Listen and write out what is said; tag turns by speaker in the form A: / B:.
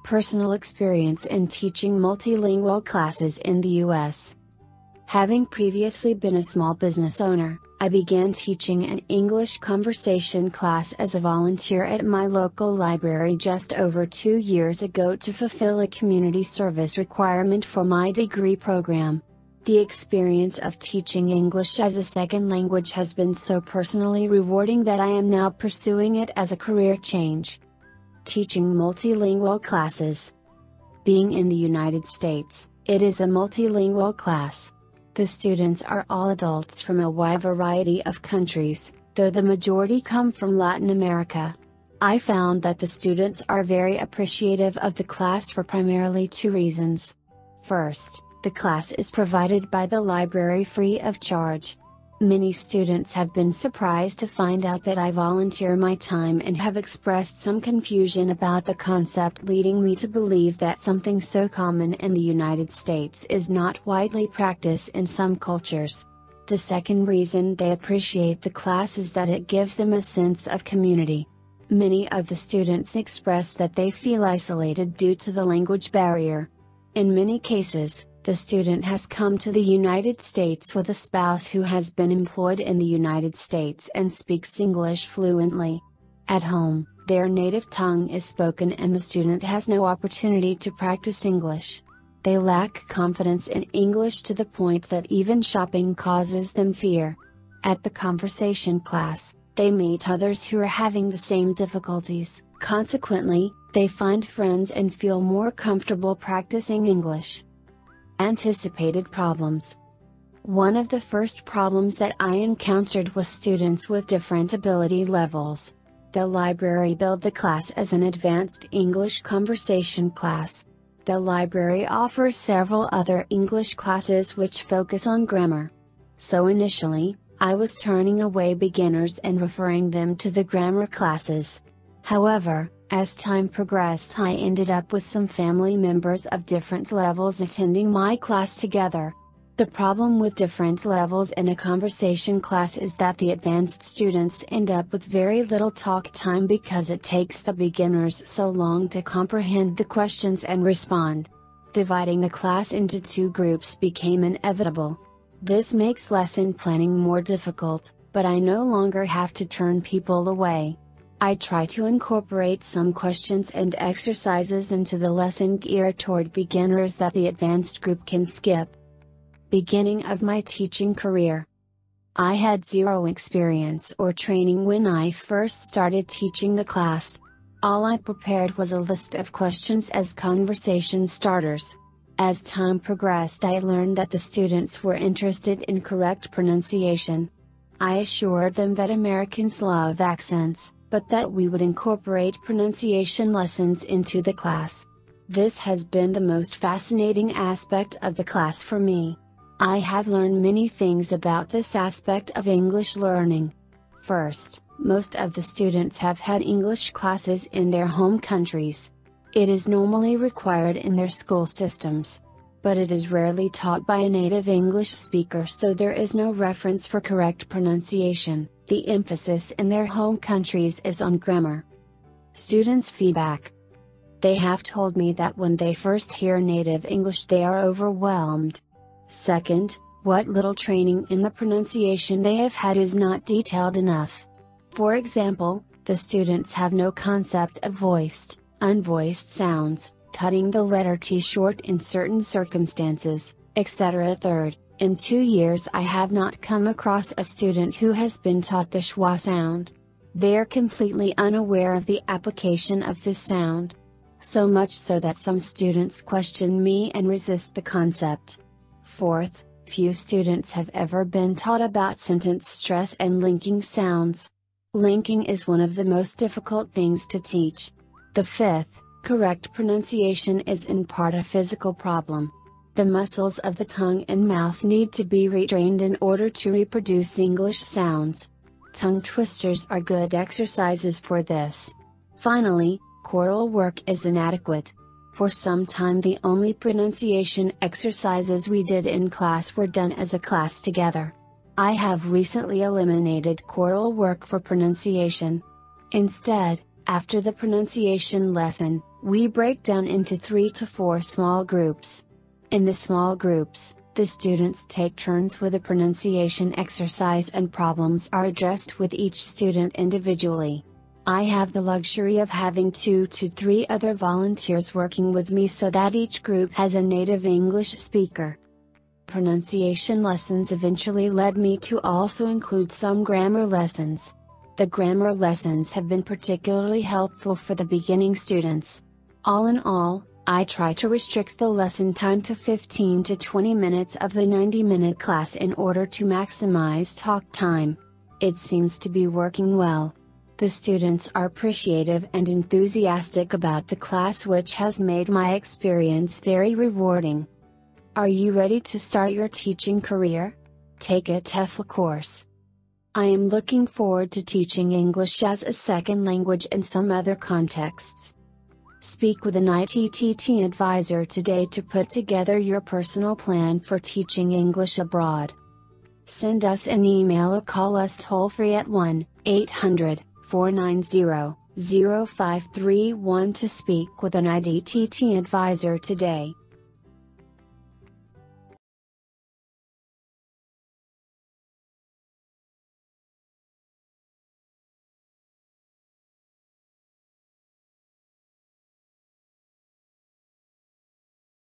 A: Personal experience in teaching multilingual classes in the US. Having previously been a small business owner, I began teaching an English conversation class as a volunteer at my local library just over 2 years ago to fulfill a community service requirement for my degree program. The experience of teaching English as a second language has been so personally rewarding that I am now pursuing it as a career change. Teaching multilingual classes. Being in the United States, it is a multilingual class. The students are all adults from a wide variety of countries, though the majority come from Latin America. I found that the students are very appreciative of the class for primarily 2 reasons. First, the class is provided by the library free of charge. Many students have been surprised to find out that I volunteer my time and have expressed some confusion about the concept, leading me to believe that something so common in the United States is not widely practiced in some cultures. The second reason they appreciate the class is that it gives them a sense of community. Many of the students express that they feel isolated due to the language barrier. In many cases, the student has come to the United States with a spouse who has been employed in the United States and speaks English fluently. At home, their native tongue is spoken and the student has no opportunity to practice English. They lack confidence in English to the point that even shopping causes them fear. At the conversation class, they meet others who are having the same difficulties. Consequently, they find friends and feel more comfortable practicing English. Anticipated problems. One of the first problems that I encountered was students with different ability levels. The library billed the class as an advanced English conversation class. The library offers several other English classes which focus on grammar. So initially, I was turning away beginners and referring them to the grammar classes. However, as time progressed, I ended up with some family members of different levels attending my class together. The problem with different levels in a conversation class is that the advanced students end up with very little talk time because it takes the beginners so long to comprehend the questions and respond. Dividing the class into 2 groups became inevitable. This makes lesson planning more difficult, but I no longer have to turn people away. I try to incorporate some questions and exercises into the lesson geared toward beginners that the advanced group can skip. Beginning of my teaching career. I had 0 experience or training when I first started teaching the class. All I prepared was a list of questions as conversation starters. As time progressed, I learned that the students were interested in correct pronunciation. I assured them that Americans love accents, but that we would incorporate pronunciation lessons into the class. This has been the most fascinating aspect of the class for me. I have learned many things about this aspect of English learning. First, most of the students have had English classes in their home countries. It is normally required in their school systems. But it is rarely taught by a native English speaker, so there is no reference for correct pronunciation. The emphasis in their home countries is on grammar. Students' feedback. They have told me that when they first hear native English they are overwhelmed. Second, what little training in the pronunciation they have had is not detailed enough. For example, the students have no concept of voiced, unvoiced sounds, cutting the letter T short in certain circumstances, etc. Third, in 2 years I have not come across a student who has been taught the schwa sound. They are completely unaware of the application of this sound. So much so that some students question me and resist the concept. Fourth, few students have ever been taught about sentence stress and linking sounds. Linking is one of the most difficult things to teach. The fifth, correct pronunciation is in part a physical problem. The muscles of the tongue and mouth need to be retrained in order to reproduce English sounds. Tongue twisters are good exercises for this. Finally, choral work is inadequate. For some time the only pronunciation exercises we did in class were done as a class together. I have recently eliminated choral work for pronunciation. Instead, after the pronunciation lesson, We break down into 3 to 4 small groups. In the small groups, the students take turns with a pronunciation exercise and problems are addressed with each student individually. I have the luxury of having 2 to 3 other volunteers working with me so that each group has a native English speaker. Pronunciation lessons eventually led me to also include some grammar lessons. The grammar lessons have been particularly helpful for the beginning students. All in all, I try to restrict the lesson time to 15 to 20 minutes of the 90-minute class in order to maximize talk time. It seems to be working well. The students are appreciative and enthusiastic about the class, which has made my experience very rewarding. Are you ready to start your teaching career? Take a TEFL course. I am looking forward to teaching English as a second language in some other contexts. Speak with an ITTT advisor today to put together your personal plan for teaching English abroad. Send us an email or call us toll-free at 1-800-490-0531 to speak with an ITTT advisor today.